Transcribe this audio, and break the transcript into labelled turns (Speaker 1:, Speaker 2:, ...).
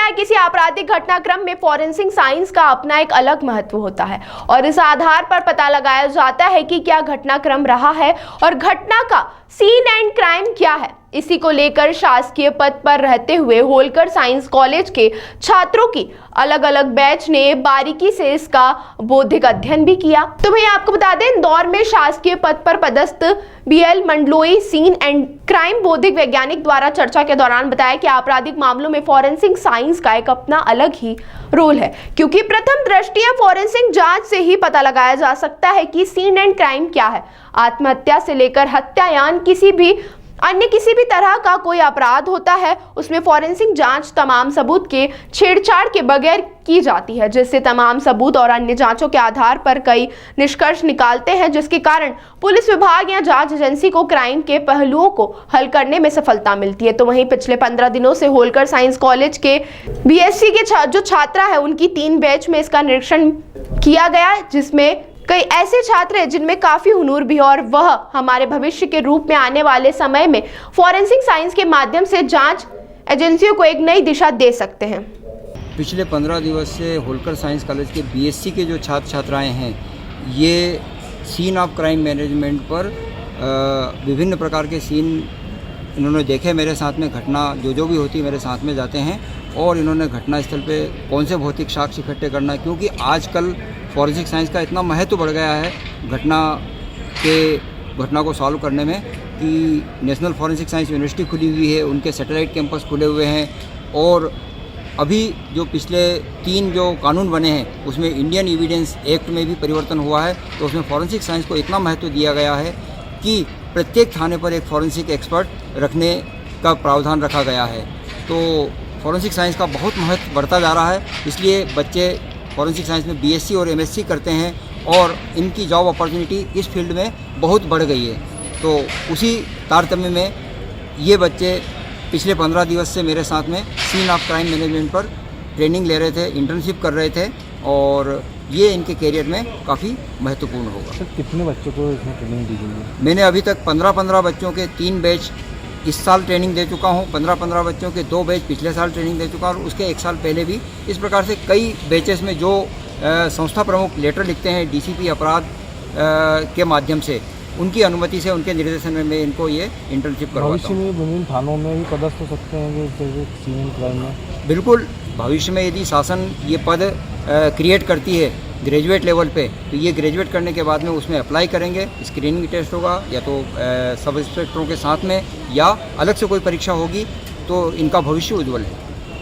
Speaker 1: आए किसी आपराधिक घटनाक्रम में फॉरेंसिक साइंस का अपना एक अलग महत्व होता है और इस आधार पर पता लगाया जाता है कि क्या घटनाक्रम रहा है और घटना का सीन एंड क्राइम क्या है। इसी को लेकर शासकीय पद पर रहते हुए होलकर साइंस कॉलेज के छात्रों की अलग अलग बैच ने बारीकी से इसका बौद्धिक अध्ययन भी किया। तो भैया आपको बता दें, इंदौर में शासकीय पद पर पदस्थ B L Mandloi scene and crime बौद्धिक वैज्ञानिक द्वारा चर्चा के दौरान बताया कि आपराधिक मामलों में फॉरेंसिक साइंस का एक अपना अलग ही रोल है, क्योंकि प्रथम दृष्टया फॉरेंसिक जांच से ही पता लगाया जा सकता है कि सीन एंड क्राइम क्या है। आत्महत्या से लेकर हत्या या अन्य किसी भी तरह का कोई अपराध होता है, उसमें फॉरेंसिक जांच तमाम सबूत के छेड़छाड़ के बगैर की जाती है, जिससे तमाम सबूत और अन्य जांचों के आधार पर कई निष्कर्ष निकालते हैं, जिसके कारण पुलिस विभाग या जांच एजेंसी को क्राइम के पहलुओं को हल करने में सफलता मिलती है। तो वहीं पिछले 15 दिनों से होलकर साइंस कॉलेज के बीएससी के जो छात्रा है उनकी 3 बैच में इसका निरीक्षण किया गया, जिसमें कई ऐसे छात्र हैं जिनमें काफी हुनूर भी है और वह हमारे भविष्य के रूप में आने वाले समय में फॉरेंसिक साइंस के माध्यम से जांच एजेंसियों को एक नई दिशा दे सकते हैं।
Speaker 2: पिछले 15 दिवस से होलकर साइंस कॉलेज के बीएससी के जो छात्र छात्राएं हैं, ये सीन ऑफ क्राइम मैनेजमेंट पर विभिन्न प्रकार के सीन इन्होंने देखे। मेरे साथ में घटना जो भी होती है मेरे साथ में जाते हैं और इन्होंने घटनास्थल पे कौन से भौतिक साक्ष्य इकट्ठे करना है, क्योंकि आजकल फॉरेंसिक साइंस का इतना महत्व बढ़ गया है घटना को सॉल्व करने में कि नेशनल फॉरेंसिक साइंस यूनिवर्सिटी खुली हुई है, उनके सैटेलाइट कैंपस खुले हुए हैं और अभी जो पिछले 3 जो कानून बने हैं उसमें इंडियन एविडेंस एक्ट में भी परिवर्तन हुआ है। तो उसमें फॉरेंसिक साइंस को इतना महत्व दिया गया है कि प्रत्येक थाने पर एक फॉरेंसिक एक्सपर्ट रखने का प्रावधान रखा गया है। तो फॉरेंसिक साइंस का बहुत महत्व बढ़ता जा रहा है, इसलिए बच्चे फॉरेंसिक साइंस में बीएससी और एमएससी करते हैं और इनकी जॉब अपॉर्चुनिटी इस फील्ड में बहुत बढ़ गई है। तो उसी तारतम्य में ये बच्चे पिछले 15 दिवस से मेरे साथ में सीन ऑफ क्राइम मैनेजमेंट पर ट्रेनिंग ले रहे थे, इंटर्नशिप कर रहे थे और ये इनके करियर में काफ़ी महत्वपूर्ण होगा।
Speaker 3: सर कितने बच्चों को इसमें ट्रेनिंग दी गई है?
Speaker 2: मैंने अभी तक 15 बच्चों के 3 बैच इस साल ट्रेनिंग दे चुका हूँ। 15 बच्चों के 2 बैच पिछले साल ट्रेनिंग दे चुका और उसके 1 साल पहले भी। इस प्रकार से कई बैचेस में जो संस्था प्रमुख लेटर लिखते हैं डीसीपी अपराध के माध्यम से, उनकी अनुमति से उनके निर्देशन में मैं इनको ये इंटर्नशिप करवाता हूँ।
Speaker 3: भविष्य में विभिन्न थानों में भी पदस्थ हो सकते हैं सीन एंड क्राइम में?
Speaker 2: बिल्कुल, भविष्य में यदि शासन ये पद क्रिएट करती है ग्रेजुएट लेवल पे, तो ये ग्रेजुएट करने के बाद में उसमें अप्लाई करेंगे। स्क्रीनिंग टेस्ट होगा या तो सब इंस्पेक्टरों के साथ में या अलग से कोई परीक्षा होगी, तो इनका भविष्य उज्ज्वल है।